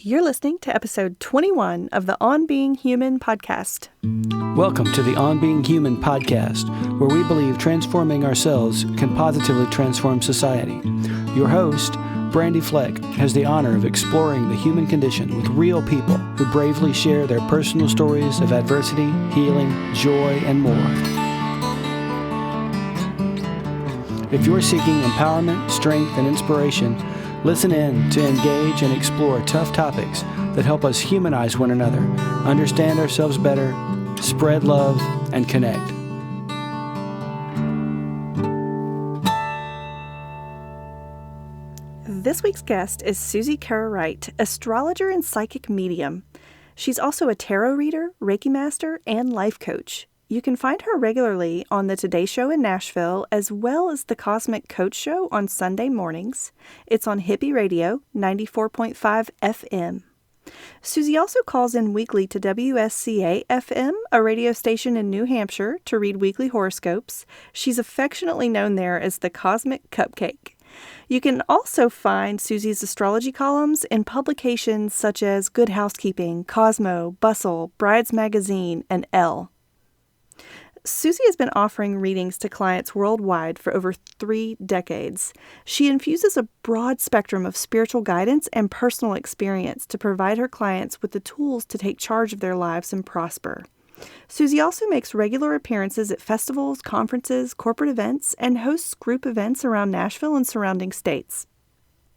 You're listening to episode 21 of the On Being Human podcast. Welcome to the On Being Human podcast, where we believe transforming ourselves can positively transform society. Your host, Brandy Fleck, has the honor of exploring the human condition with real people who bravely share their personal stories of adversity, healing, joy, and more. If you're seeking empowerment, strength, and inspiration, listen in to engage and explore tough topics that help us humanize one another, understand ourselves better, spread love, and connect. This week's guest is Suzie Kerr Wright, astrologer and psychic medium. She's also a tarot reader, Reiki master, and life coach. You can find her regularly on the Today Show in Nashville, as well as the Cosmic Coach Show on Sunday mornings. It's on Hippie Radio, 94.5 FM. Suzie also calls in weekly to WSCA FM, a radio station in New Hampshire, to read weekly horoscopes. She's affectionately known there as the Cosmic Cupcake. You can also find Suzie's astrology columns in publications such as Good Housekeeping, Cosmo, Bustle, Brides Magazine, and Elle. Suzie has been offering readings to clients worldwide for over 3 decades. She infuses a broad spectrum of spiritual guidance and personal experience to provide her clients with the tools to take charge of their lives and prosper. Suzie also makes regular appearances at festivals, conferences, corporate events, and hosts group events around Nashville and surrounding states.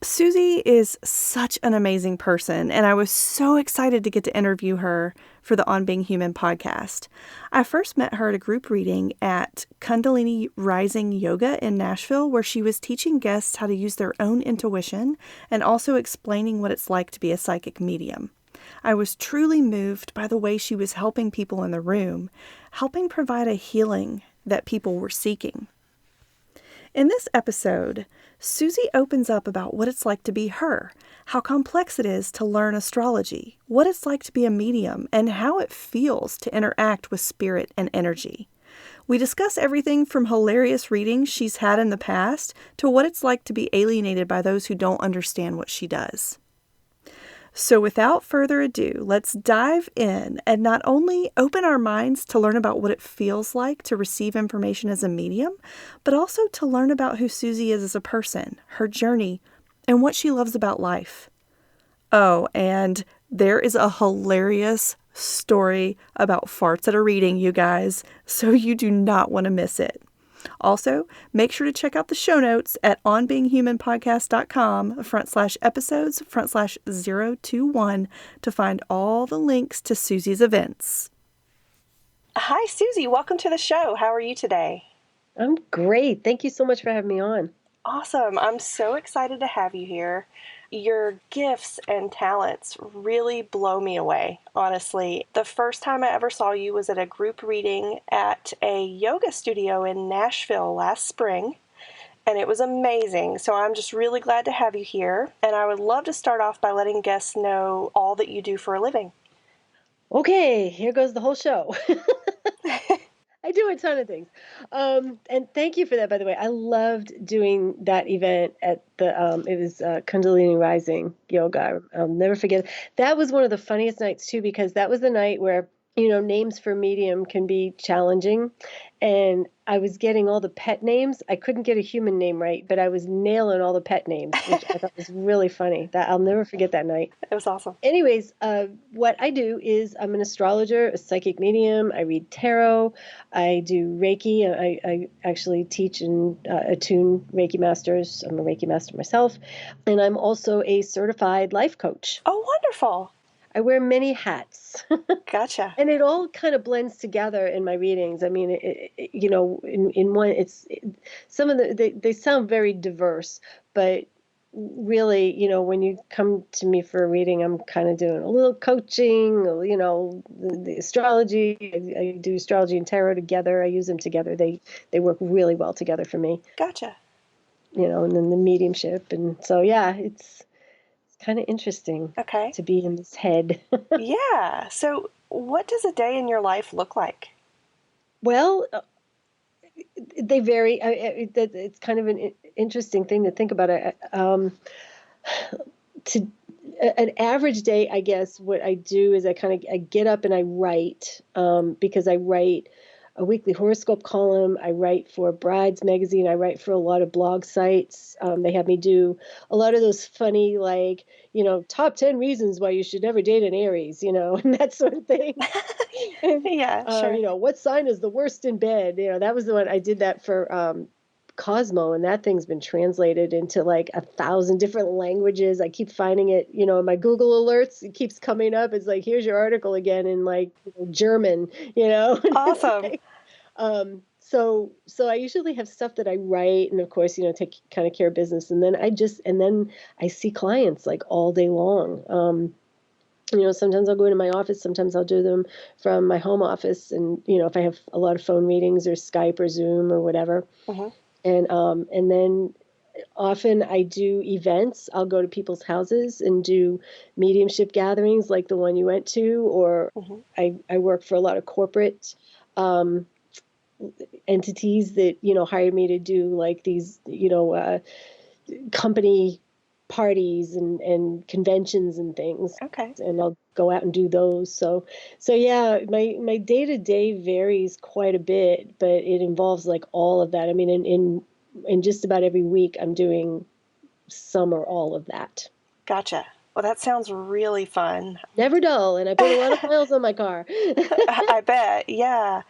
Suzie is such an amazing person, and I was so excited to get to interview her for the On Being Human podcast. I first met her at a group reading at Kundalini Rising Yoga in Nashville, where she was teaching guests how to use their own intuition and also explaining what it's like to be a psychic medium. I was truly moved by the way she was helping people in the room, helping provide a healing that people were seeking. In this episode, Suzie opens up about what it's like to be her, how complex it is to learn astrology, what it's like to be a medium, and how it feels to interact with spirit and energy. We discuss everything from hilarious readings she's had in the past to what it's like to be alienated by those who don't understand what she does. So without further ado, let's dive in and not only open our minds to learn about what it feels like to receive information as a medium, but also to learn about who Suzie is as a person, her journey, and what she loves about life. Oh, and there is a hilarious story about farts at a reading, you guys, so you do not want to miss it. Also, make sure to check out the show notes at onbeinghumanpodcast.com/episodes/021 to find all the links to Suzie's events. Hi, Suzie. Welcome to the show. How are you today? I'm great. Thank you so much for having me on. Awesome. I'm so excited to have you here. Your gifts and talents really blow me away, honestly. The first time I ever saw you was at a group reading at a yoga studio in Nashville last spring, and it was amazing. So I'm just really glad to have you here, and I would love to start off by letting guests know all that you do for a living. Okay, here goes the whole show. I do a ton of things. And thank you for that, by the way. I loved doing that event at the, it was Kundalini Rising Yoga. I'll never forget. That was one of the funniest nights, too, because that was the night where, names for medium can be challenging. And I was getting all the pet names. I couldn't get a human name right, but I was nailing all the pet names, which I thought was really funny. That I'll never forget that night. It was awesome. Anyways, what I do is I'm an astrologer, a psychic medium. I read tarot. I do Reiki. I actually teach and attune Reiki masters. I'm a Reiki master myself. And I'm also a certified life coach. Oh, wonderful. I wear many hats. Gotcha. And it all kind of blends together in my readings. I mean, in one, some of they sound very diverse, but really, when you come to me for a reading, I'm kind of doing a little coaching, the astrology. I do astrology and tarot together. I use them together. They work really well together for me. Gotcha. And then the mediumship. And so, yeah, it's kind of interesting to be in this head. Yeah. So what does a day in your life look like? Well, they vary. It's kind of an interesting thing to think about. an average day, I guess, what I do is I get up and I write, because I write a weekly horoscope column. I write for Brides magazine. I write for a lot of blog sites. They have me do a lot of those funny, like, top 10 reasons why you should never date an Aries, and that sort of thing. And, Yeah, sure. what sign is the worst in bed? That was the one I did that for Cosmo, and that thing's been translated into like 1,000 different languages. I keep finding it, in my Google alerts. It keeps coming up. It's like, here's your article again in like German, and it's Awesome. like, so I usually have stuff that I write, and of course, take kind of care of business, and then I see clients like all day long. Sometimes I'll go into my office, sometimes I'll do them from my home office, and if I have a lot of phone meetings or Skype or Zoom or whatever. Mm-hmm. And then often I do events. I'll go to people's houses and do mediumship gatherings like the one you went to, or I work for a lot of corporate entities that, hire me to do like these, company parties and conventions and things. Okay. And I'll go out and do those. So yeah, my day-to-day varies quite a bit, but it involves like all of that. I mean, in just about every week I'm doing some or all of that. Gotcha. Well, that sounds really fun. Never dull, and I put a lot of miles on my car. I bet, yeah.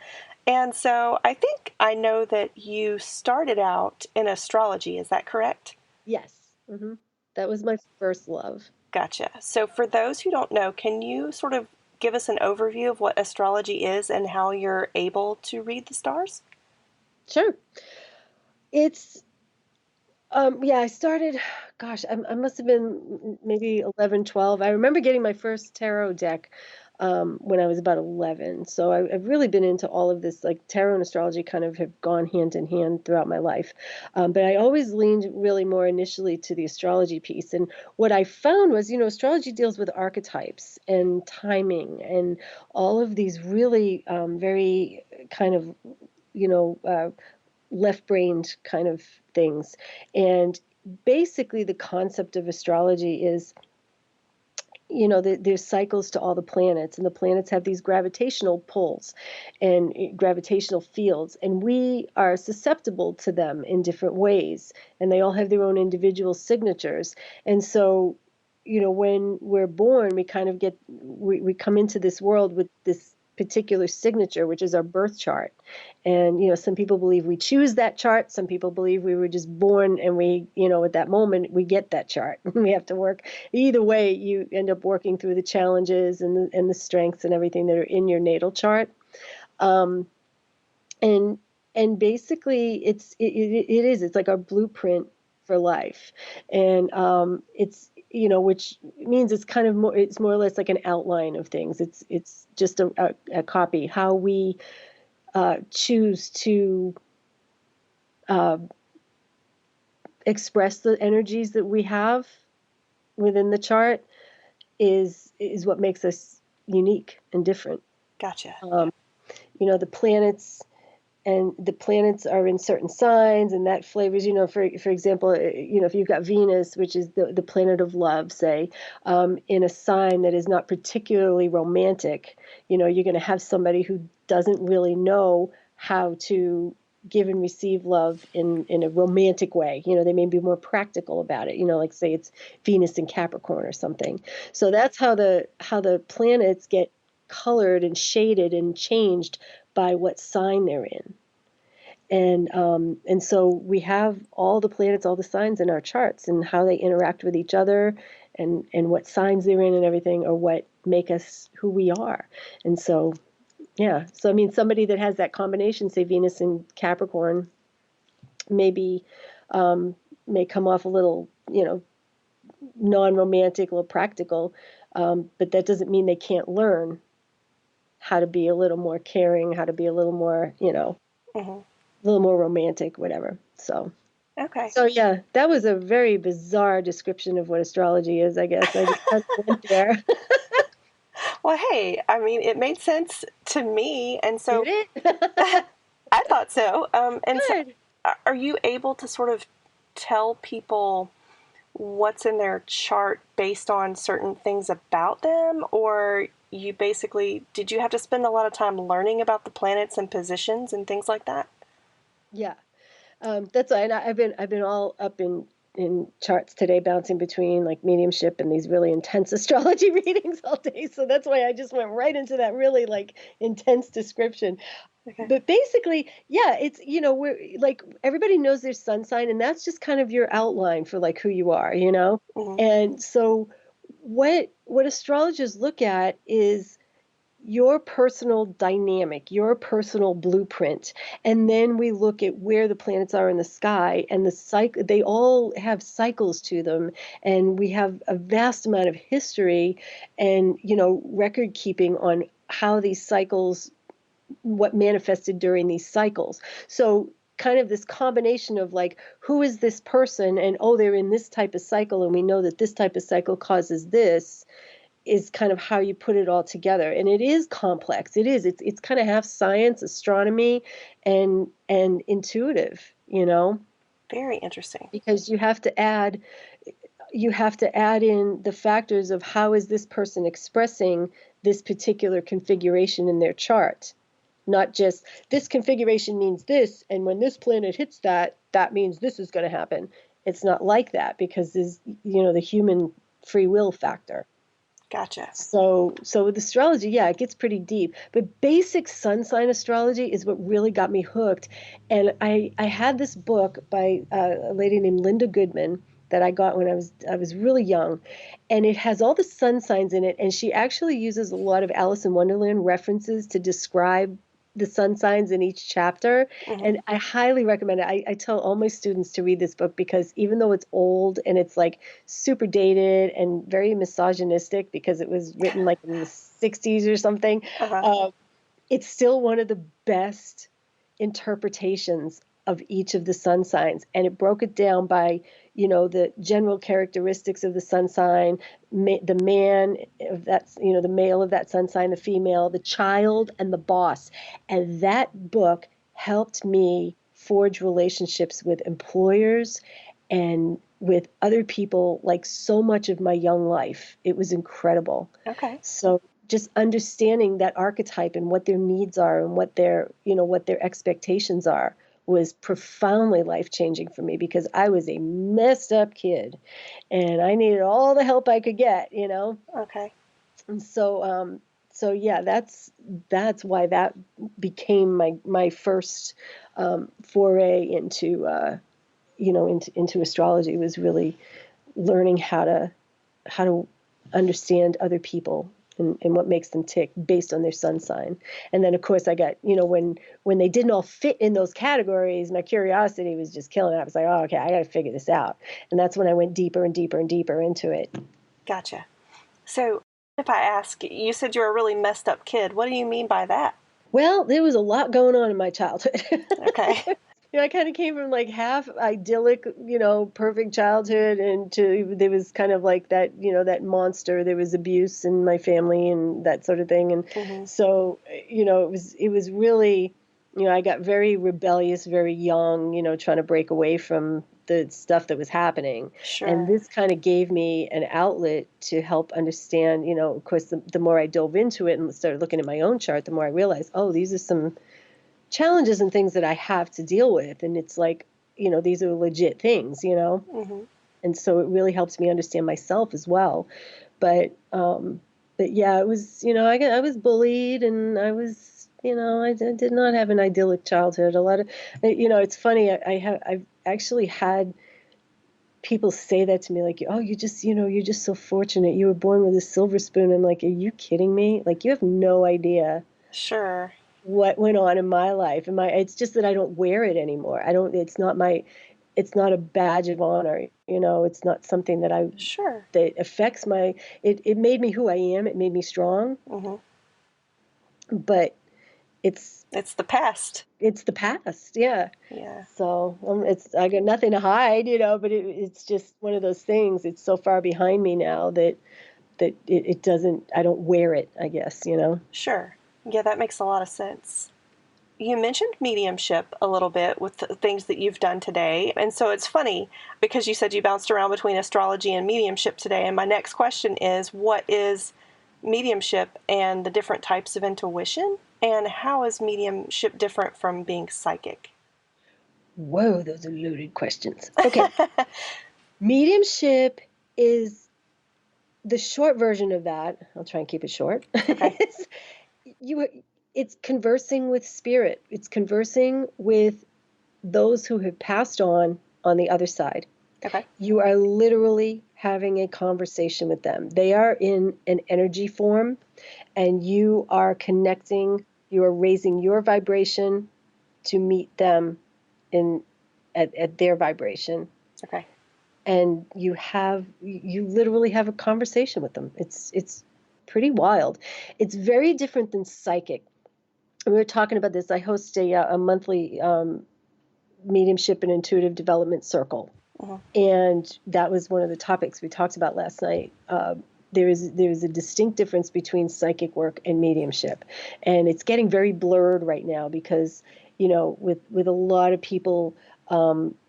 And so I think I know that you started out in astrology. Is that correct? Yes. Mm-hmm. That was my first love. Gotcha. So for those who don't know, can you sort of give us an overview of what astrology is and how you're able to read the stars? Sure. It's yeah, I started, gosh, I must have been maybe 11, 12. I remember getting my first tarot deck when I was about 11. So I've really been into all of this, like tarot and astrology kind of have gone hand in hand throughout my life. But I always leaned really more initially to the astrology piece. And what I found was, astrology deals with archetypes and timing and all of these really very kind of, left-brained kind of things. And basically the concept of astrology is, there's cycles to all the planets, and the planets have these gravitational pulls and gravitational fields, and we are susceptible to them in different ways, and they all have their own individual signatures. And so, when we're born, we kind of we come into this world with this particular signature, which is our birth chart. And, some people believe we choose that chart. Some people believe we were just born and we, at that moment, we get that chart. We have to work. Either way, you end up working through the challenges and the strengths and everything that are in your natal chart. And basically it's like our blueprint for life. And which means it's kind of it's more or less like an outline of things. It's just a copy. How we choose to express the energies that we have within the chart is what makes us unique and different. Gotcha. The planets are in certain signs, and that flavors, for example, if you've got Venus, which is the planet of love, say, in a sign that is not particularly romantic, you're going to have somebody who doesn't really know how to give and receive love in a romantic way. They may be more practical about it, like say it's Venus in Capricorn or something. So that's how the planets get colored and shaded and changed by what sign they're in. And so we have all the planets, all the signs in our charts, and how they interact with each other and what signs they're in and everything are what make us who we are. And so, yeah. So, I mean, somebody that has that combination, say Venus in Capricorn, maybe may come off a little, non-romantic, a little practical, but that doesn't mean they can't learn how to be a little more caring, how to be a little more, a little more romantic, whatever. So, okay. So yeah, that was a very bizarre description of what astrology is, I guess. I just kind of went there. Well, hey, I mean, it made sense to me, and so Did it? I thought so. And Good. so, are you able to sort of tell people what's in their chart based on certain things about them? Or you basically, did you have to spend a lot of time learning about the planets and positions and things like that? Yeah. That's why, and I've been all up in charts today, bouncing between like mediumship and these really intense astrology readings all day. So that's why I just went right into that really like intense description. Okay. But basically, yeah, it's, we're like, everybody knows their sun sign, and that's just kind of your outline for like who you are, Mm-hmm. And so what astrologers look at is your personal dynamic, your personal blueprint. And then we look at where the planets are in the sky, and the cycle, they all have cycles to them. And we have a vast amount of history and, record keeping on how these cycles, what manifested during these cycles. So kind of this combination of like, who is this person? And oh, they're in this type of cycle, and we know that this type of cycle causes this, is kind of how you put it all together. And it is complex. It's kind of half science, astronomy, and intuitive, Very interesting. because you have to add in the factors of how is this person expressing this particular configuration in their chart. Not just this configuration means this, and when this planet hits that, that means this is going to happen. It's not like that, because there's, the human free will factor. Gotcha. So with astrology, yeah, it gets pretty deep. But basic sun sign astrology is what really got me hooked. And I had this book by a lady named Linda Goodman that I got when I was really young, and it has all the sun signs in it. And she actually uses a lot of Alice in Wonderland references to describe the sun signs in each chapter. Mm-hmm. And I highly recommend it. I tell all my students to read this book, because even though it's old and it's like super dated and very misogynistic, because it was written like in the 60s or something, it's still one of the best interpretations of each of the sun signs. And it broke it down by, the general characteristics of the sun sign, the man of that, the male of that sun sign, the female, the child, and the boss. And that book helped me forge relationships with employers and with other people, like so much of my young life. It was incredible. Okay. So just understanding that archetype and what their needs are and what their expectations are was profoundly life-changing for me, because I was a messed up kid and I needed all the help I could get, Okay. And so yeah, that's why that became my first foray into into astrology, was really learning how to understand other people and what makes them tick based on their sun sign. And then of course I got, when they didn't all fit in those categories, my curiosity was just killing it. I was like, oh, okay, I got to figure this out. And that's when I went deeper and deeper and deeper into it. Gotcha. So if I ask, you said you were a really messed up kid. What do you mean by that? Well, there was a lot going on in my childhood. Okay. I kind of came from like half idyllic, perfect childhood, and there was kind of like that, that monster. There was abuse in my family and that sort of thing. And so, it was really, I got very rebellious, very young, trying to break away from the stuff that was happening. Sure. And this kind of gave me an outlet to help understand, of course, the more I dove into it and started looking at my own chart, the more I realized, oh, these are some challenges and things that I have to deal with. And it's like, these are legit things, And so it really helps me understand myself as well. But yeah, it was, I was bullied, and I was, I did not have an idyllic childhood. A lot of, it's funny. I've actually had people say that to me, like, oh, you're just so fortunate. You were born with a silver spoon. I'm like, are you kidding me? Like, you have no idea. Sure. What went on in my life. It's just that I don't wear it anymore. It's not a badge of honor. It's not something that Sure. that affects it made me who I am. It made me strong. But it's the past. It's the past. Yeah. Yeah. So I got nothing to hide, but it's just one of those things. It's so far behind me now that it doesn't, I don't wear it, I guess, Sure. Yeah, that makes a lot of sense. you mentioned mediumship a little bit with the things that you've done today. And so it's funny because you said you bounced around between astrology and mediumship today. And my next question is, what is mediumship and the different types of intuition? And how is mediumship different from being psychic? Whoa, those are loaded questions. Okay. Mediumship is the short version of that. I'll try and keep it short. Okay. It's conversing with spirit. It's conversing with those who have passed on the other side. Okay. You are literally having a conversation with them. They are in an energy form, and you are connecting. You are raising your vibration to meet them at their vibration. Okay. And you literally have a conversation with them. It's pretty wild. It's very different than psychic. We were talking about this. I host a monthly mediumship and intuitive development circle. Uh-huh. And that was one of the topics we talked about last night. There is a distinct difference between psychic work and mediumship. And it's getting very blurred right now because, with a lot of people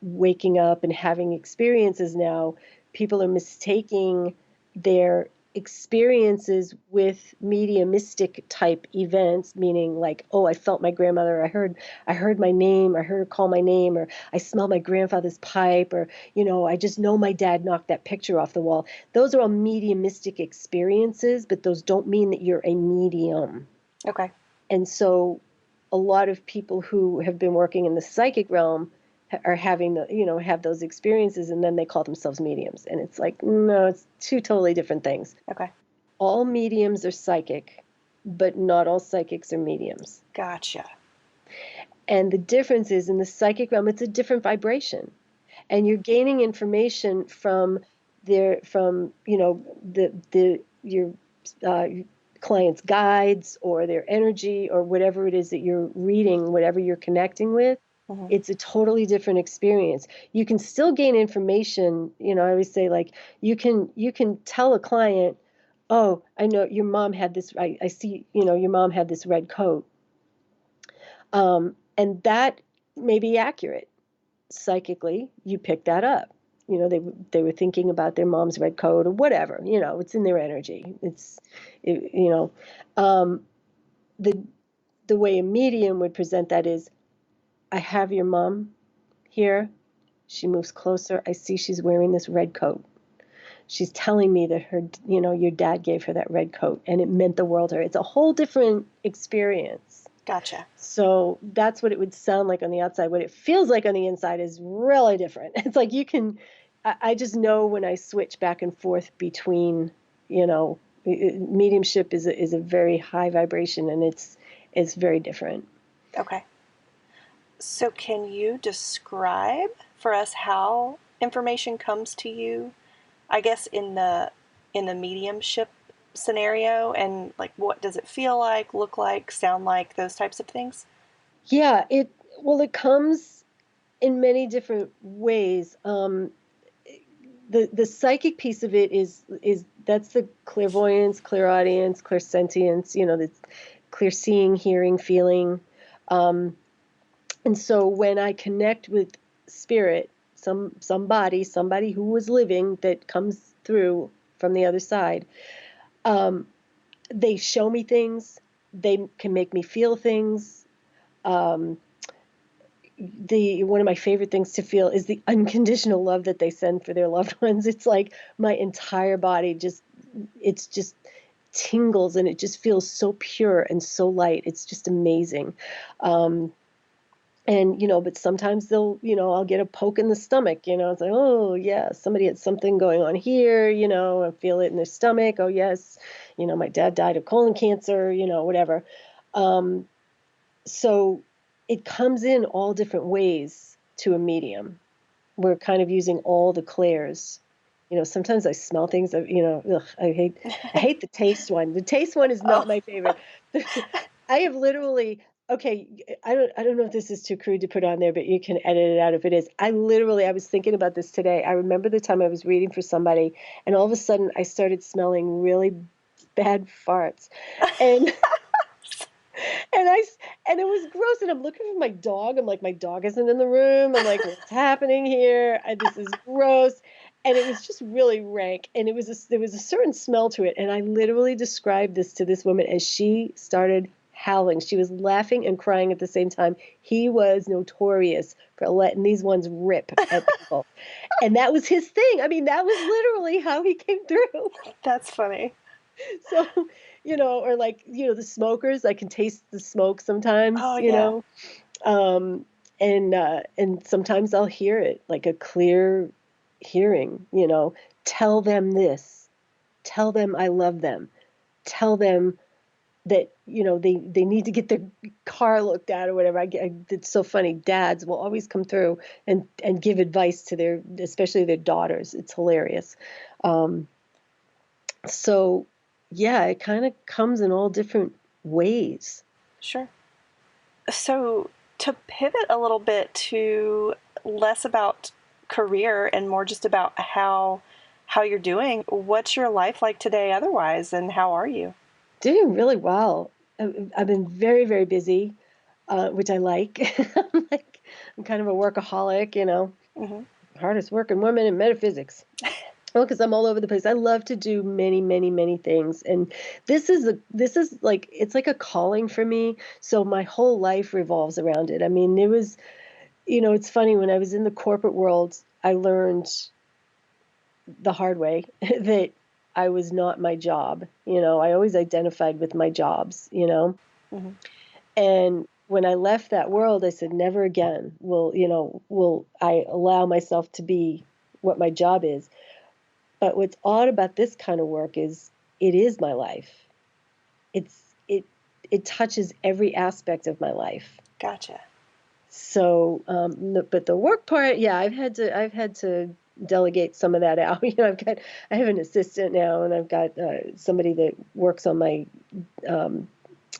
waking up and having experiences now, people are mistaking their experiences with mediumistic type events, meaning like, oh, I felt my grandmother, I heard my name, I heard her call my name, or I smelled my grandfather's pipe, or I just know my dad knocked that picture off the wall. Those are all mediumistic experiences, but those don't mean that you're a medium. Okay. And so a lot of people who have been working in the psychic realm are having have those experiences, and then they call themselves mediums. And it's like, no, it's two totally different things. Okay. All mediums are psychic, but not all psychics are mediums. Gotcha. And the difference is in the psychic realm, it's a different vibration. And you're gaining information from your client's guides or their energy or whatever it is that you're reading, whatever you're connecting with. Mm-hmm. It's a totally different experience. You can still gain information. I always say, like, you can tell a client, oh, I know your mom had this, I see, your mom had this red coat. And that may be accurate. Psychically, you pick that up. They were thinking about their mom's red coat or whatever, it's in their energy. The way a medium would present that is, I have your mom here. She moves closer. I see she's wearing this red coat. She's telling me that your dad gave her that red coat and it meant the world to her. It's a whole different experience. Gotcha. So that's what it would sound like on the outside. What it feels like on the inside is really different. It's like I just know when I switch back and forth between, mediumship is a very high vibration, and it's very different. Okay. So can you describe for us how information comes to you, I guess, in the mediumship scenario, and like, what does it feel like, look like, sound like, those types of things? Yeah, it comes in many different ways. The psychic piece of it is that's the clairvoyance, clairaudience, clairsentience, the clear seeing, hearing, feeling. And so when I connect with spirit, somebody who was living that comes through from the other side, they show me things. They can make me feel things. One of my favorite things to feel is the unconditional love that they send for their loved ones. It's like my entire body just tingles, and it just feels so pure and so light. It's just amazing. And, but sometimes I'll get a poke in the stomach, it's like, oh yeah, somebody had something going on here, I feel it in their stomach. Oh yes. My dad died of colon cancer, whatever. So it comes in all different ways to a medium. We're kind of using all the clairs. Sometimes I smell things, I hate the taste one. The taste one is not my favorite. I have literally, okay, I don't know if this is too crude to put on there, but you can edit it out if it is. I was thinking about this today. I remember the time I was reading for somebody, and all of a sudden I started smelling really bad farts. And And and it was gross. And I'm looking for my dog. I'm like, my dog isn't in the room. I'm like, what's happening here? This is gross. And it was just really rank. And there was a certain smell to it. And I literally described this to this woman as she started howling. She was laughing and crying at the same time. He was notorious for letting these ones rip at people. And that was his thing. I mean, that was literally how he came through. That's funny. So, or like, the smokers, I can taste the smoke sometimes, Oh, yeah. And sometimes I'll hear it, like a clear hearing, tell them this, tell them I love them, tell them that, they need to get their car looked at or whatever. It's so funny. Dads will always come through and give advice to especially their daughters. It's hilarious. So yeah, it kind of comes in all different ways. Sure. So to pivot a little bit to less about career and more just about how you're doing, what's your life like today otherwise, and how are you? Doing really well. I've been very, very busy, which I like. I'm kind of a workaholic, Mm-hmm. hardest working woman in metaphysics. Well, because I'm all over the place. I love to do many, many, many things, and this is like, it's like a calling for me. So my whole life revolves around it. I mean, it was, it's funny, when I was in the corporate world, I learned the hard way that I was not my job. I always identified with my jobs. Mm-hmm. And when I left that world, I said, never again will I allow myself to be what my job is. But what's odd about this kind of work is it is my life. It touches every aspect of my life. Gotcha. So, but the work part, yeah, I've had to delegate some of that out. I have an assistant now, and I've got somebody that works on my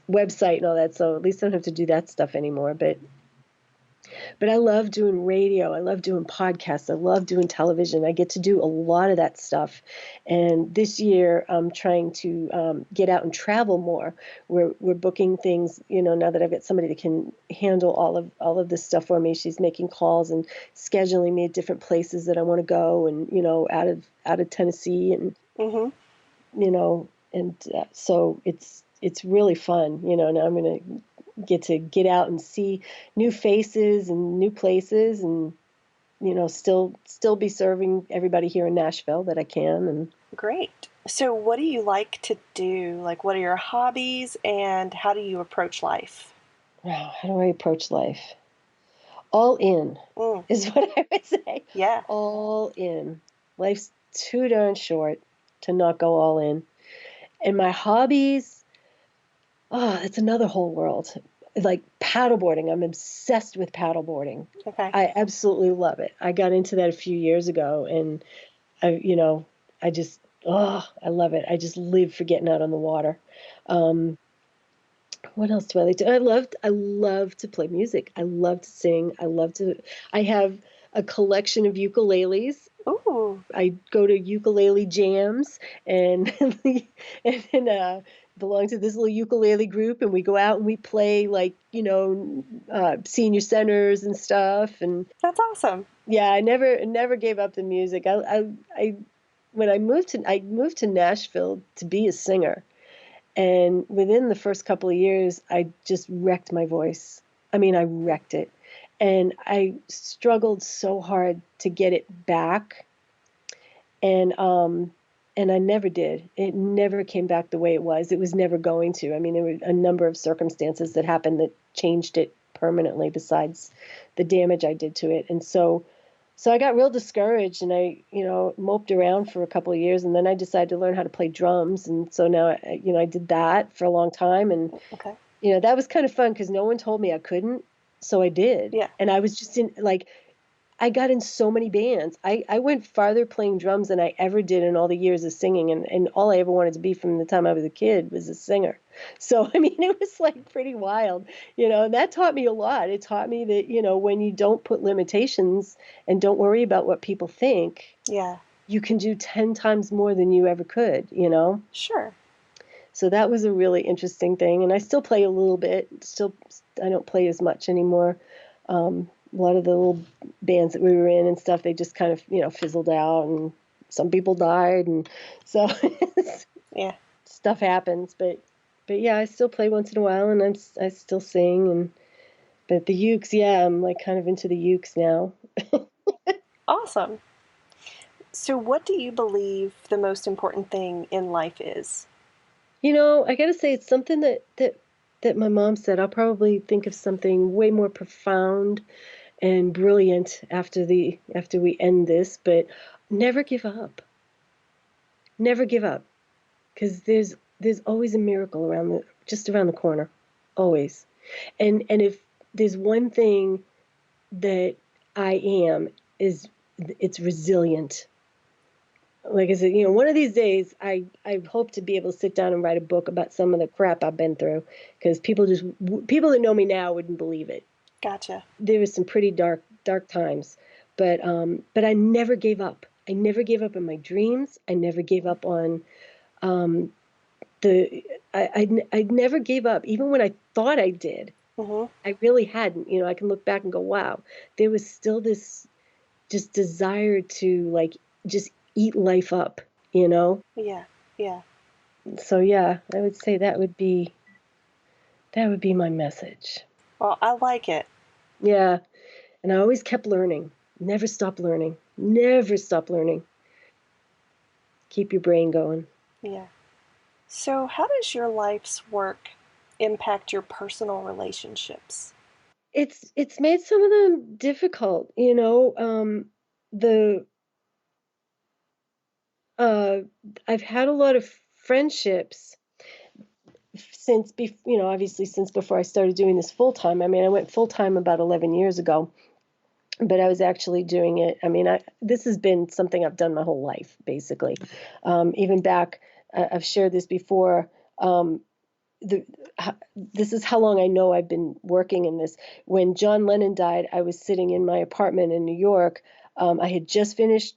website and all that. So at least I don't have to do that stuff anymore. But I love doing radio. I love doing podcasts. I love doing television. I get to do a lot of that stuff. And this year, I'm trying to get out and travel more. We're booking things, now that I've got somebody that can handle all of this stuff for me. She's making calls and scheduling me at different places that I want to go, and out of Tennessee, and so it's really fun. Now I'm going to get out and see new faces and new places, and still be serving everybody here in Nashville that I can. And Great. So what do you like to do? Like, what are your hobbies, and how do you approach life? wow, how do I approach life? All in is what I would say. Yeah. All in. Life's too darn short to not go all in. And my hobbies, it's another whole world. Like paddleboarding. I'm obsessed with paddleboarding. Okay. I absolutely love it. I got into that a few years ago, and I love it. I just live for getting out on the water. What else do I like to? I love to play music. I love to sing. I have a collection of ukuleles. Ooh. I go to ukulele jams, and belong to this little ukulele group, and we go out and we play, like, senior centers and stuff. And That's awesome. yeah, I never gave up the music. When I moved to Nashville to be a singer, and within the first couple of years, I just wrecked my voice. I mean, I wrecked it. And I struggled so hard to get it back. And I never did. It never came back the way it was. It was never going to. I mean, there were a number of circumstances that happened that changed it permanently, besides the damage I did to it. And so I got real discouraged, and I, moped around for a couple of years, and then I decided to learn how to play drums. And so now, I did that for a long time, and Okay. that was kind of fun because no one told me I couldn't, so I did. Yeah. And I was just I got in so many bands. I went farther playing drums than I ever did in all the years of singing, and all I ever wanted to be from the time I was a kid was a singer. So, I mean, it was like pretty wild, and that taught me a lot. It taught me that, when you don't put limitations and don't worry about what people think, Yeah. you can do 10 times more than you ever could, Sure. So that was a really interesting thing. And I still play a little bit. I don't play as much anymore. A lot of the little bands that we were in and stuff, they just kind of, fizzled out, and some people died. And so Yeah. stuff happens. But yeah, I still play once in a while, and I still sing. But the ukes, yeah, I'm like kind of into the ukes now. Awesome. So what do you believe the most important thing in life is? I got to say, it's something that my mom said. I'll probably think of something way more profound and brilliant after we end this, but never give up. Never give up, because there's always a miracle just around the corner, always. And if there's one thing that I am, is it's resilient. Like I said, one of these days, I hope to be able to sit down and write a book about some of the crap I've been through, because people that know me now wouldn't believe it. Gotcha. There was some pretty dark times, but I never gave up. I never gave up on my dreams. I never gave up on I never gave up, even when I thought I did. Mm-hmm. I really hadn't. I can look back and go, wow, there was still this just desire to like just eat life up, Yeah. So yeah, I would say that would be my message. Well, I like it. Yeah. And I always kept learning. Never stop learning. Never stop learning. Keep your brain going. Yeah. So how does your life's work impact your personal relationships? It's made some of them difficult, the I've had a lot of friendships obviously since before I started doing this full time. I mean, I went full time about 11 years ago, but I was actually doing it. I mean, this has been something I've done my whole life, basically. Even back, I've shared this before. This is how long I know I've been working in this. When John Lennon died, I was sitting in my apartment in New York. I had just finished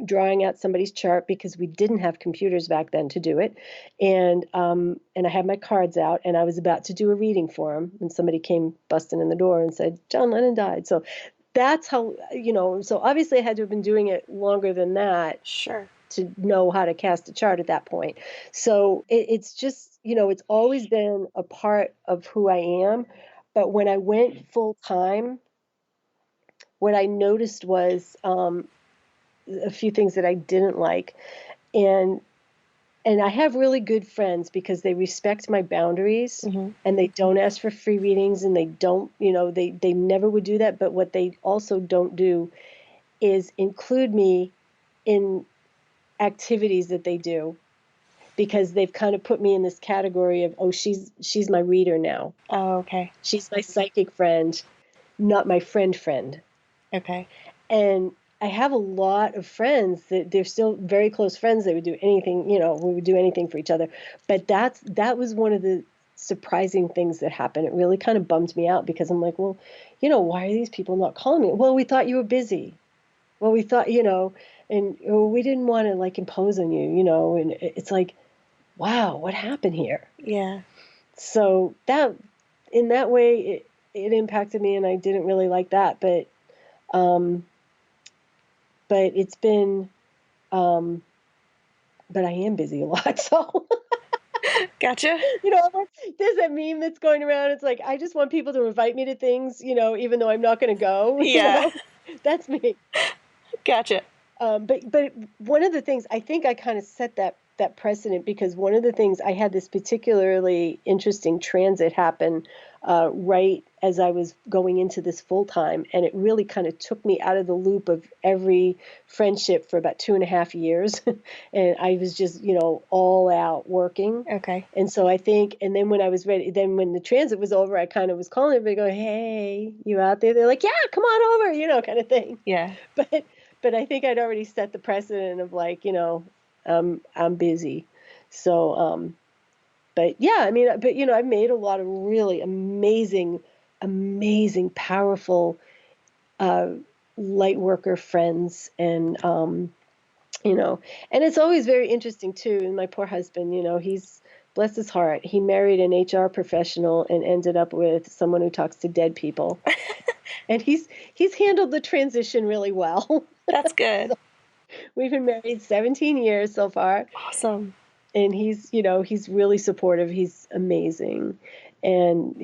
drawing out somebody's chart, because we didn't have computers back then to do it, and I had my cards out, and I was about to do a reading for him, and somebody came busting in the door and said, John Lennon died. So that's how, so obviously I had to have been doing it longer than that. Sure. To know how to cast a chart at that point. So it's just, it's always been a part of who I am. But when I went full time, what I noticed was a few things that I didn't like. And I have really good friends, because they respect my boundaries, Mm-hmm. and they don't ask for free readings, and they don't, they never would do that. But what they also don't do is include me in activities that they do, because they've kind of put me in this category of, oh, she's my reader now. Oh, okay. She's my psychic friend, not my friend. Okay. And I have a lot of friends that they're still very close friends. They would do anything, we would do anything for each other. But that was one of the surprising things that happened. It really kind of bummed me out, because I'm like, well, why are these people not calling me? Well, we thought you were busy. Well, we thought, and we didn't want to like impose on you, and it's like, wow, what happened here? Yeah. So that, in that way, it impacted me, and I didn't really like that. But it's been, but I am busy a lot, so. Gotcha. There's that meme that's going around. It's like, I just want people to invite me to things, even though I'm not going to go. Yeah. That's me. Gotcha. But one of the things, I think I kind of set that precedent, because one of the things, I had this particularly interesting transit happen right as I was going into this full time, and it really kind of took me out of the loop of every friendship for about 2.5 years, and I was just all out working. Okay. And so I think, and then when I was ready, then when the transit was over, I kind of was calling everybody, going, "Hey, you out there?" They're like, "Yeah, come on over," kind of thing. Yeah. But I think I'd already set the precedent of like, I'm busy. So, but yeah, I mean, but I've made a lot of really amazing, powerful, light worker friends. And, and it's always very interesting too. And my poor husband, he's, bless his heart, he married an HR professional and ended up with someone who talks to dead people. And he's handled the transition really well. That's good. So we've been married 17 years so far. Awesome. And he's really supportive. He's amazing. And,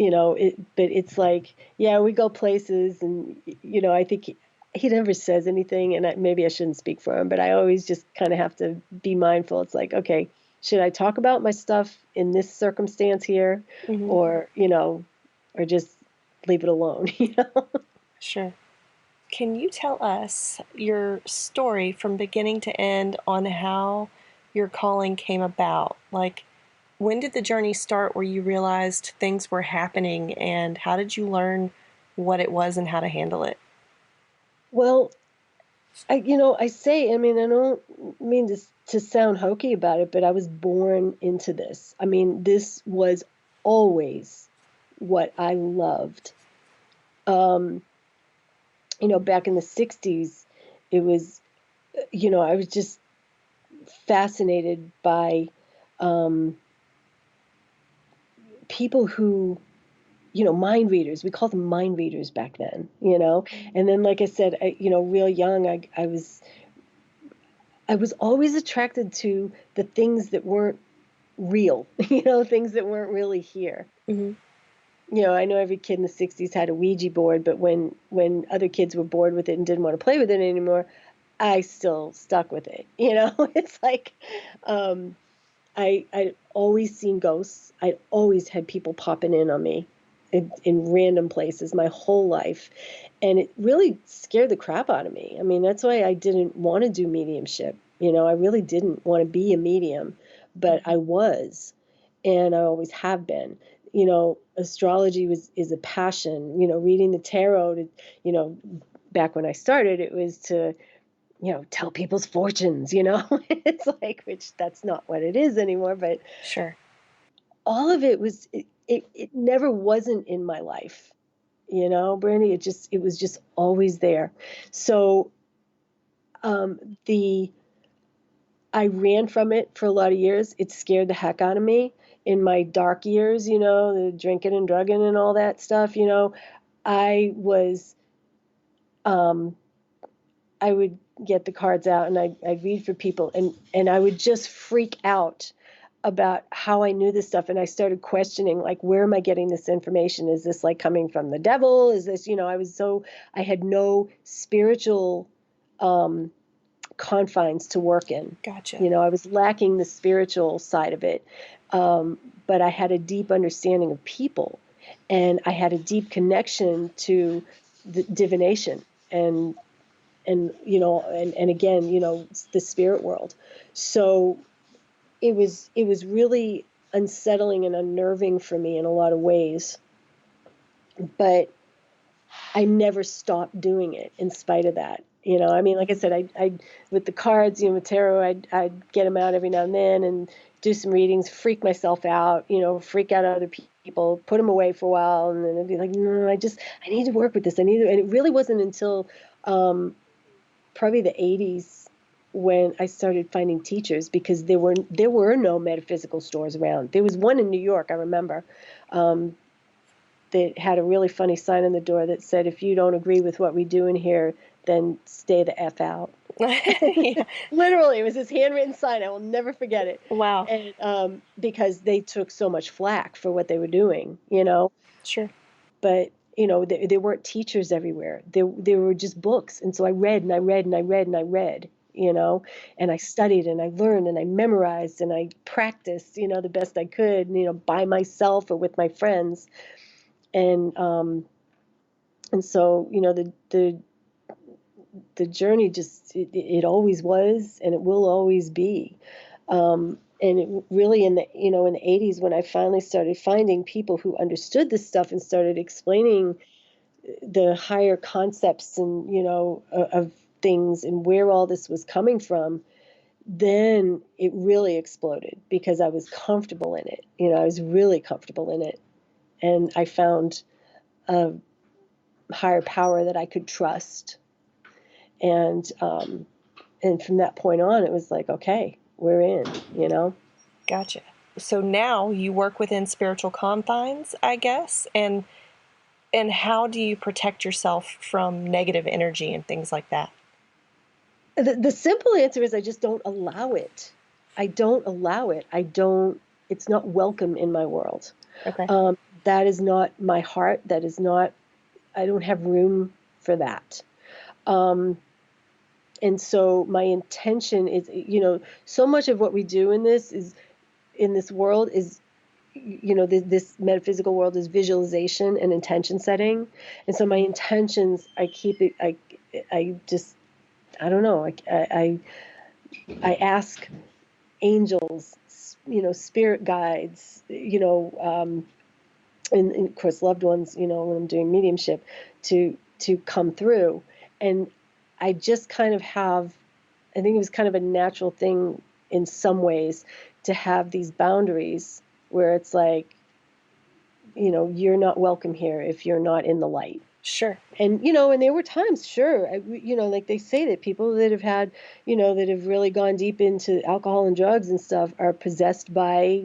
but it's like, yeah, we go places and, I think he never says anything, and maybe I shouldn't speak for him, but I always just kind of have to be mindful. It's like, okay, should I talk about my stuff in this circumstance here, or, or just leave it alone, Sure. Can you tell us your story from beginning to end on how your calling came about? Like, when did the journey start where you realized things were happening, and how did you learn what it was and how to handle it? Well, I don't mean to sound hokey about it, but I was born into this. I mean, this was always what I loved. Back in the 60s, it was, I was just fascinated by people who, mind readers. We called them mind readers back then, And then, like I said, real young, I was always attracted to the things that weren't real, things that weren't really here. I know every kid in the 60s had a Ouija board, but when other kids were bored with it and didn't want to play with it anymore, I still stuck with it. It's like, I'd always seen ghosts. I'd always had people popping in on me in random places my whole life. And it really scared the crap out of me. I mean, that's why I didn't want to do mediumship. I really didn't want to be a medium, but I was, and I always have been. Astrology is a passion. Reading the tarot, back when I started, it was to, tell people's fortunes, It's like, which that's not what it is anymore, but Sure. all of it was, it never wasn't in my life, Brandy, it was just always there. So, I ran from it for a lot of years. It scared the heck out of me in my dark years, the drinking and drugging and all that stuff, I was, I would get the cards out and I'd read for people, and I would just freak out about how I knew this stuff. And I started questioning, like, where am I getting this information? Is this like coming from the devil? Is this, I had no spiritual, confines to work in. Gotcha. I was lacking the spiritual side of it. But I had a deep understanding of people, and I had a deep connection to the divination and again, the spirit world. So it was really unsettling and unnerving for me in a lot of ways. But I never stopped doing it in spite of that. I mean, like I said, I with the cards, with tarot, I'd get them out every now and then and do some readings, freak myself out, freak out other people, put them away for a while, and then I'd be like, no, I need to work with this. And it really wasn't until probably the 80s when I started finding teachers, because there were no metaphysical stores around. There was one in New York, I remember, that had a really funny sign on the door that said, if you don't agree with what we do in here, then stay the F out. Yeah. Literally, it was this handwritten sign. I will never forget it. Wow. And because they took so much flack for what they were doing, Sure. But, there weren't teachers everywhere. There were just books. And so I read and I read and I read and I read, and I studied and I learned and I memorized and I practiced, the best I could, by myself or with my friends. And so, the journey just, it always was, and it will always be. And it really in the 80s, when I finally started finding people who understood this stuff and started explaining the higher concepts and, of things and where all this was coming from, then it really exploded because I was comfortable in it. I was really comfortable in it. And I found a higher power that I could trust. And from that point on, it was like, okay, we're in, Gotcha. So now you work within spiritual confines, I guess, and how do you protect yourself from negative energy and things like that? The simple answer is I just don't allow it. I don't allow it. It's not welcome in my world. Okay. That is not my heart. That is not, I don't have room for that. And so my intention is, so much of what we do in this world is, this metaphysical world is visualization and intention setting. And so my intentions, I keep it, I just, I don't know. I ask angels, spirit guides, and of course loved ones, when I'm doing mediumship, to come through. And I just kind of I think it was kind of a natural thing in some ways to have these boundaries where it's like, you're not welcome here if you're not in the light. Sure. And, and there were times, sure, like they say that people that have had, that have really gone deep into alcohol and drugs and stuff are possessed by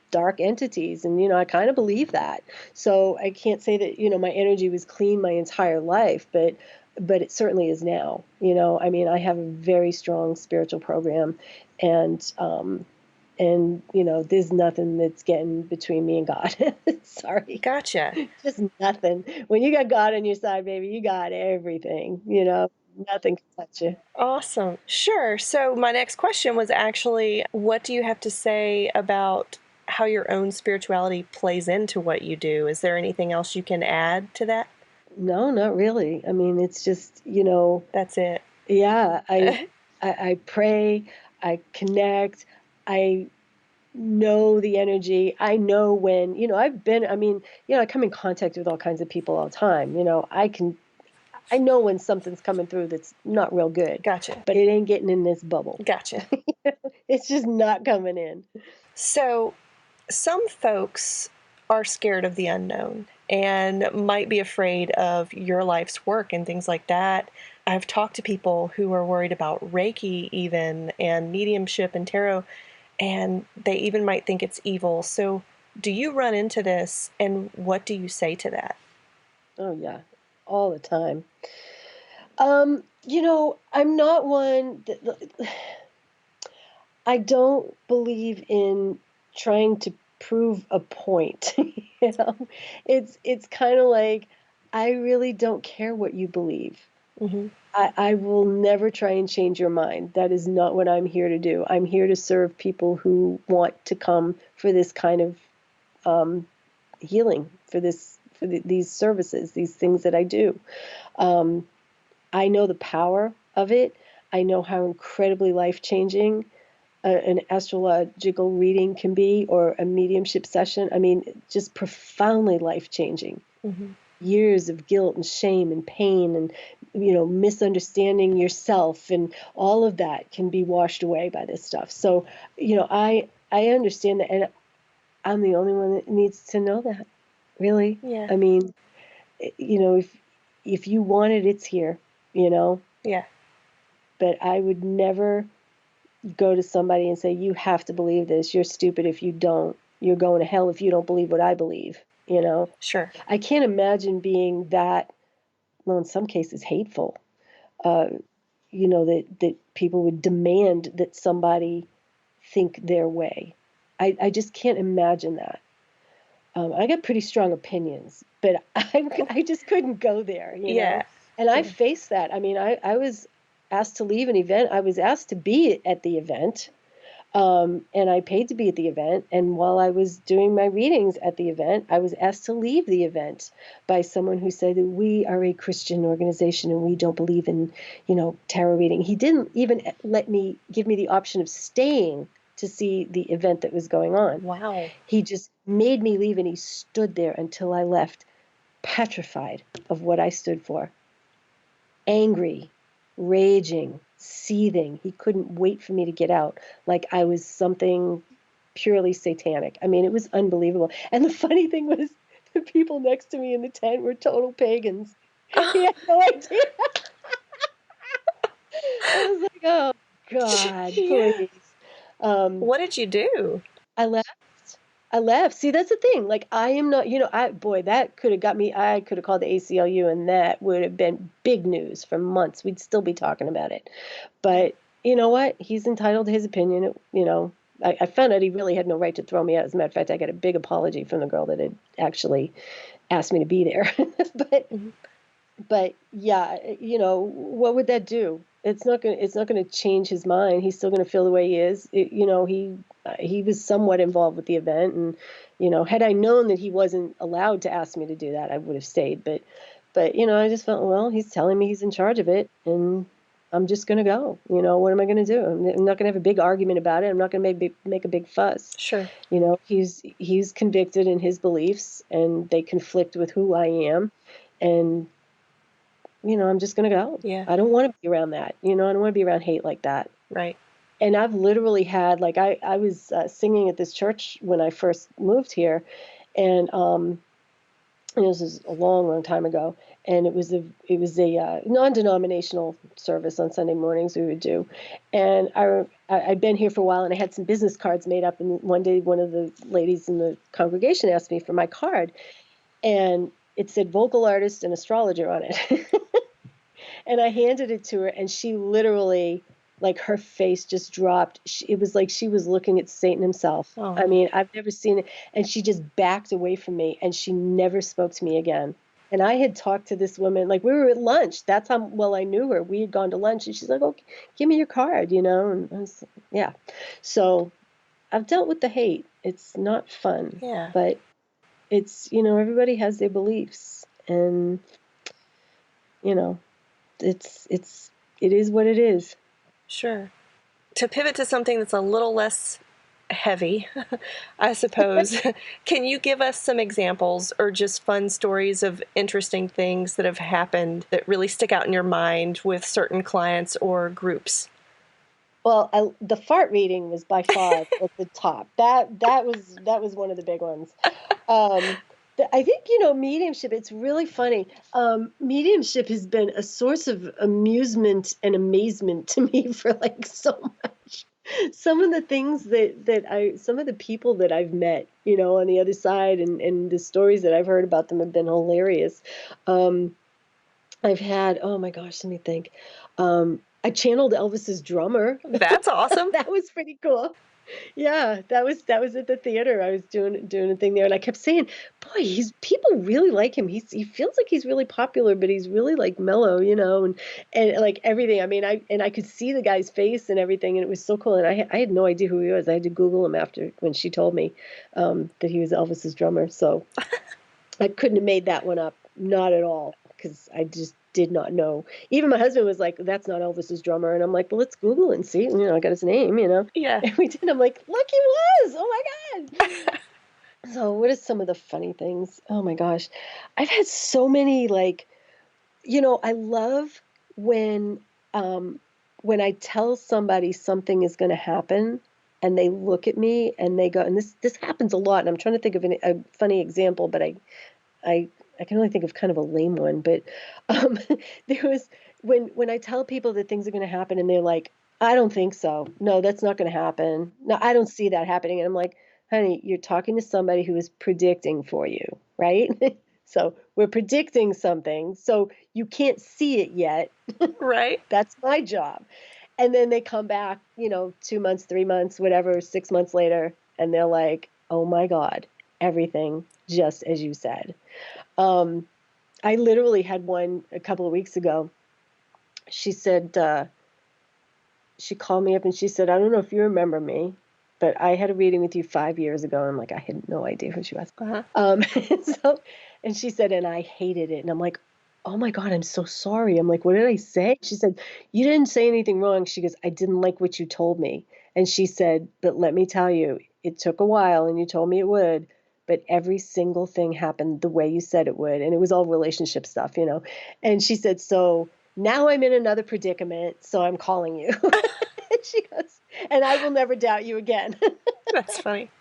dark entities. And, I kind of believe that. So I can't say that, my energy was clean my entire life, but it certainly is now. I mean, I have a very strong spiritual program, and there's nothing that's getting between me and God. Sorry. Gotcha. Just nothing. When you got God on your side, baby, you got everything. Nothing can touch you. Awesome. Sure. So my next question was actually, what do you have to say about how your own spirituality plays into what you do? Is there anything else you can add to that? No, not really. I mean, it's just, That's it. Yeah, I pray, I connect, I know the energy. I know when, I come in contact with all kinds of people all the time. I know when something's coming through that's not real good. Gotcha. But it ain't getting in this bubble. Gotcha. It's just not coming in. So some folks are scared of the unknown and might be afraid of your life's work and things like that. I've talked to people who are worried about Reiki even and mediumship and tarot, and they even might think it's evil. So do you run into this, and what do you say to that? Oh, yeah, all the time. I'm not one that, I don't believe in trying to prove a point. It's kind of like, I really don't care what you believe. Mm-hmm. I will never try and change your mind. That is not what I'm here to do. I'm here to serve people who want to come for this kind of healing, for these services, these things that I do. I know the power of it. I know how incredibly life-changing an astrological reading can be, or a mediumship session. I mean, just profoundly life-changing. Mm-hmm. Years of guilt and shame and pain and, misunderstanding yourself and all of that can be washed away by this stuff. So, I understand that, and I'm the only one that needs to know that, really. Yeah. I mean, if you want it, it's here, Yeah. But I would never go to somebody and say, you have to believe this. You're stupid if you don't. You're going to hell if you don't believe what I believe, Sure. I can't imagine being that, well, in some cases, hateful, that people would demand that somebody think their way. I just can't imagine that. I got pretty strong opinions, but I just couldn't go there, Yeah. know? And I faced that. I mean, I was asked to leave an event. I was asked to be at the event, and I paid to be at the event. And while I was doing my readings at the event, I was asked to leave the event by someone who said that we are a Christian organization and we don't believe in, tarot reading. He didn't even give me the option of staying to see the event that was going on. Wow. He just made me leave, and he stood there until I left, petrified of what I stood for. Angry, raging, seething. He couldn't wait for me to get out, like I was something purely satanic. I mean, it was unbelievable. And the funny thing was, the people next to me in the tent were total pagans. He had no idea. I was like, oh, God, Yeah. please. What did you do? I left. I left. See, that's the thing. Like, I am not, that could have got me. I could have called the ACLU, and that would have been big news for months. We'd still be talking about it. But you know what? He's entitled to his opinion. I found out he really had no right to throw me out. As a matter of fact, I got a big apology from the girl that had actually asked me to be there. But yeah, what would that do? It's not going to change his mind. He's still going to feel the way he is. He was somewhat involved with the event, and had I known that he wasn't allowed to ask me to do that, I would have stayed. But I just felt, well, he's telling me he's in charge of it, and I'm just going to go. What am I going to do? I'm not going to have a big argument about it. I'm not going to make a big fuss. Sure. He's convicted in his beliefs, and they conflict with who I am, and I'm just going to go. Yeah. I don't want to be around that. I don't want to be around hate like that. Right. And I've literally had, like, I was singing at this church when I first moved here, and this is a long, long time ago, and it was a non-denominational service on Sunday mornings we would do, and I'd been here for a while, and I had some business cards made up, and one day one of the ladies in the congregation asked me for my card, and it said vocal artist and astrologer on it. And I handed it to her, and she literally, like, her face just dropped. It was like she was looking at Satan himself. Oh. I mean, I've never seen it. And she just backed away from me, and she never spoke to me again. And I had talked to this woman, like, we were at lunch. That's how well I knew her. We had gone to lunch, and she's like, "Oh, give me your card," And I was, yeah. So I've dealt with the hate. It's not fun. Yeah. But it's, everybody has their beliefs, and, it is what it is. Sure. To pivot to something that's a little less heavy, I suppose, can you give us some examples or just fun stories of interesting things that have happened that really stick out in your mind with certain clients or groups? Well, the fart reading was by far at the top. That was one of the big ones. I think, mediumship, it's really funny. Mediumship has been a source of amusement and amazement to me for, like, so much. Some of the things some of the people that I've met, on the other side, and the stories that I've heard about them have been hilarious. I've had, oh my gosh, let me think. I channeled Elvis's drummer. That's awesome. That was pretty cool. Yeah, that was at the theater. I was doing a thing there, and I kept saying, "Boy, people really like him. He feels like he's really popular, but he's really, like, mellow, and like everything. I mean, I could see the guy's face and everything, and it was so cool. And I had no idea who he was. I had to Google him after when she told me that he was Elvis's drummer. So I couldn't have made that one up, not at all, because I just did not know. Even my husband was like, "That's not Elvis's drummer," and I'm like, "Well, let's Google and see." I got his name. Yeah. And we did. I'm like, "Look, he was! Oh my God!" So, what are some of the funny things? Oh my gosh, I've had so many. Like, I love when I tell somebody something is going to happen, and they look at me and they go, and this happens a lot. And I'm trying to think of a funny example, but I can only think of kind of a lame one, but there was when I tell people that things are going to happen, and they're like, "I don't think so. No, that's not going to happen. No, I don't see that happening." And I'm like, "Honey, you're talking to somebody who is predicting for you, right? So we're predicting something, so you can't see it yet." Right. That's my job. And then they come back, 2 months, 3 months, whatever, 6 months later, and they're like, "Oh my God, everything just as you said." I literally had one a couple of weeks ago. She said, she called me up and she said, "I don't know if you remember me, but I had a reading with you 5 years ago." And I'm like, I had no idea who she was. And she said, "And I hated it." And I'm like, "Oh my God, I'm so sorry." I'm like, "What did I say?" She said, "You didn't say anything wrong." She goes, "I didn't like what you told me." And she said, "But let me tell you, it took a while and you told me it would. But every single thing happened the way you said it would." And it was all relationship stuff, And she said, "So now I'm in another predicament, so I'm calling you." And she goes, "And I will never doubt you again." That's funny.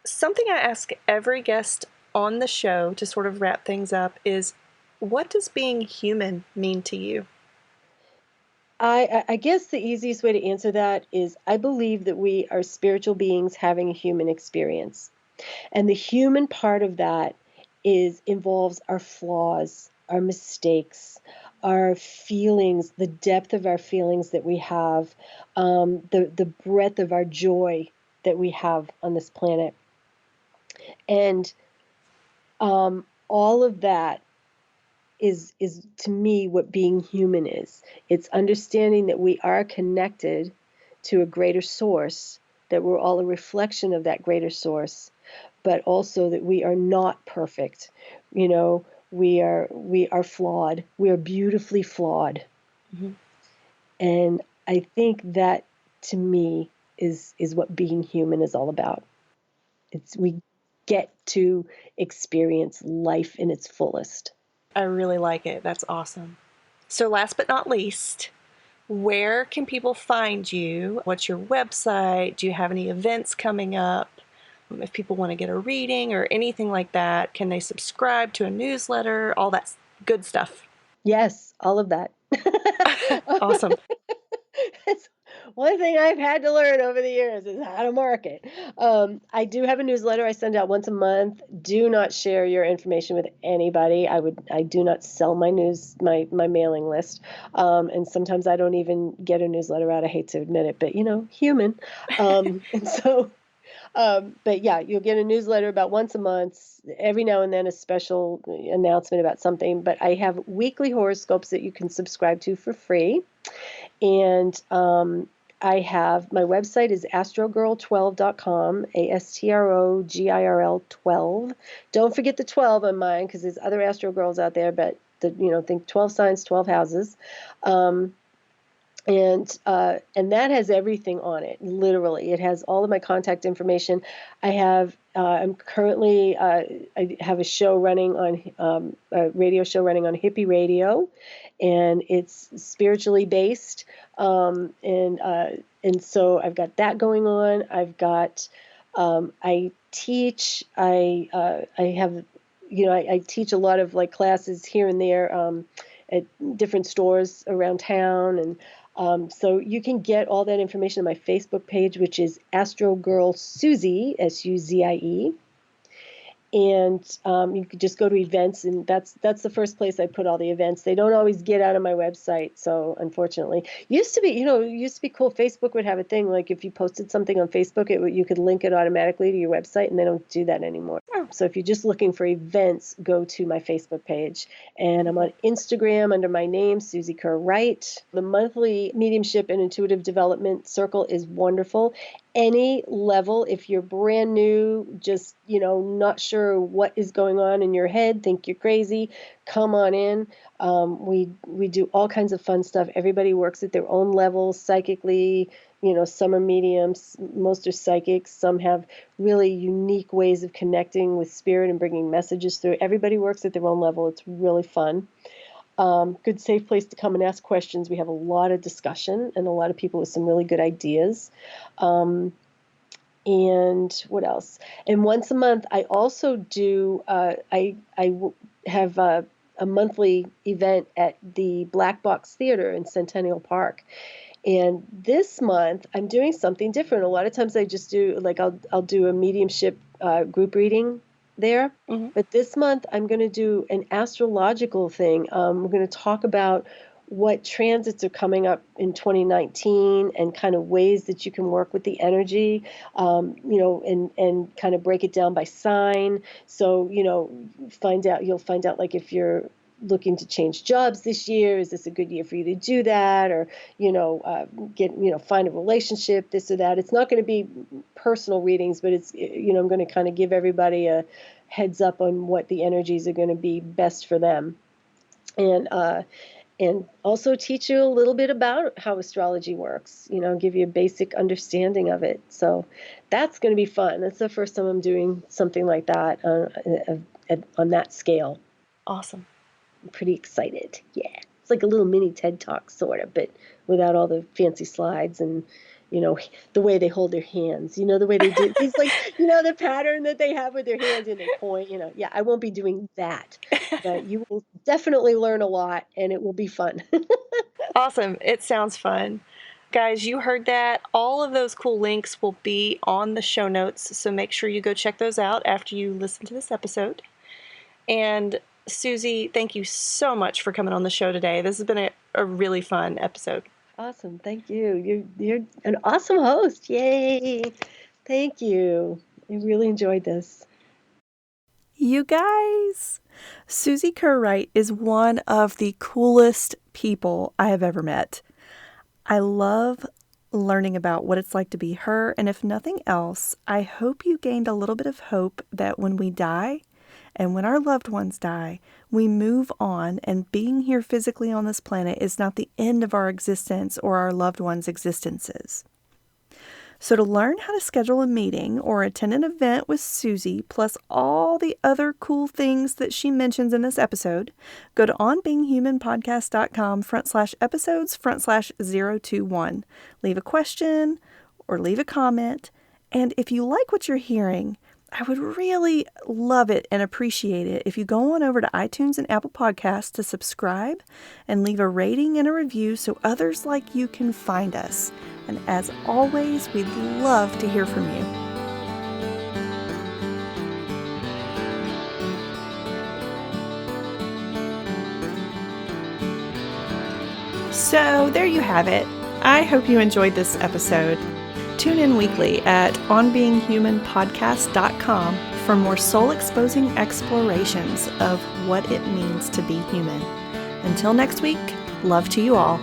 Something I ask every guest on the show to sort of wrap things up is, what does being human mean to you? I guess the easiest way to answer that is I believe that we are spiritual beings having a human experience. And the human part of that involves our flaws, our mistakes, our feelings, the depth of our feelings that we have, the breadth of our joy that we have on this planet. And all of that is to me what being human is. It's understanding that we are connected to a greater source, that we're all a reflection of that greater source, but also that we are not perfect. You know, we are flawed. We are beautifully flawed. Mm-hmm. And I think that to me is what being human is all about. It's we get to experience life in its fullest. I really like it. That's awesome. So last but not least, where can people find you? What's your website? Do you have any events coming up? If people want to get a reading or anything like that, can they subscribe to a newsletter? All that good stuff. Yes, all of that. Awesome. It's one thing I've had to learn over the years is how to market. I do have a newsletter I send out once a month. Do not share your information with anybody. I do not sell my mailing list. And sometimes I don't even get a newsletter out. I hate to admit it, but human. And so but yeah, you'll get a newsletter about once a month. Every now and then a special announcement about something. But I have weekly horoscopes that you can subscribe to for free. And I have my website is astrogirl12.com, ASTROGIRL 12. Don't forget the 12 on mine because there's other Astro Girls out there, but think 12 signs, 12 houses. And that has everything on it. Literally, it has all of my contact information. I'm currently I have a show running on a radio show running on Hippie Radio, and it's spiritually based. And so I've got that going on. I've got I teach. I have I teach a lot of like classes here and there at different stores around town and. So you can get all that information on my Facebook page, which is Astro Girl Suzie, Suzie. And you could just go to events, and that's the first place I put all the events. They don't always get out of my website, so unfortunately, used to be cool. Facebook would have a thing like if you posted something on Facebook, you could link it automatically to your website, and they don't do that anymore. So if you're just looking for events, go to my Facebook page, and I'm on Instagram under my name, Suzie Kerr Wright. The monthly mediumship and intuitive development circle is wonderful. Any level, if you're brand new, just not sure what is going on in your head, think you're crazy, come on in. We do all kinds of fun stuff. Everybody works at their own level psychically. Some are mediums, most are psychics, some have really unique ways of connecting with spirit and bringing messages through. Everybody works at their own level. It's really fun. Good safe place to come and ask questions. We have a lot of discussion and a lot of people with some really good ideas. And what else? And once a month, I also do, I have a monthly event at the Black Box Theater in Centennial Park. And this month, I'm doing something different. A lot of times I just do, like, I'll do a mediumship group reading there. Mm-hmm. But this month, I'm going to do an astrological thing. We're going to talk about what transits are coming up in 2019 and kind of ways that you can work with the energy, and kind of break it down by sign. So, you'll find out like if you're looking to change jobs this year, is this a good year for you to do that? Or, find a relationship, this or that. It's not going to be personal readings, but it's, I'm going to kind of give everybody a heads up on what the energies are going to be best for them. And also teach you a little bit about how astrology works, give you a basic understanding of it. So that's going to be fun. That's the first time I'm doing something like that on that scale. Awesome. I'm pretty excited. Yeah. It's like a little mini TED Talk sort of, but without all the fancy slides and, the way they hold their hands, the way they do. It's like, the pattern that they have with their hands and they point, Yeah, I won't be doing that, but you will definitely learn a lot and it will be fun. Awesome. It sounds fun. Guys, you heard that. All of those cool links will be on the show notes, so make sure you go check those out after you listen to this episode. And Suzie, thank you so much for coming on the show today. This has been a really fun episode. Awesome. Thank you. You're an awesome host. Yay. Thank you. I really enjoyed this. You guys, Suzie Kerr Wright is one of the coolest people I have ever met. I love learning about what it's like to be her, and if nothing else, I hope you gained a little bit of hope that when we die and when our loved ones die, we move on, and being here physically on this planet is not the end of our existence or our loved ones' existences. So to learn how to schedule a meeting or attend an event with Suzie, plus all the other cool things that she mentions in this episode, go to onbeinghuman.podcast.com/episodes/021. Leave a question or leave a comment. And if you like what you're hearing, I would really love it and appreciate it if you go on over to iTunes and Apple Podcasts to subscribe and leave a rating and a review so others like you can find us. And as always, we'd love to hear from you. So there you have it. I hope you enjoyed this episode. Tune in weekly at onbeinghumanpodcast.com for more soul-exposing explorations of what it means to be human. Until next week, love to you all.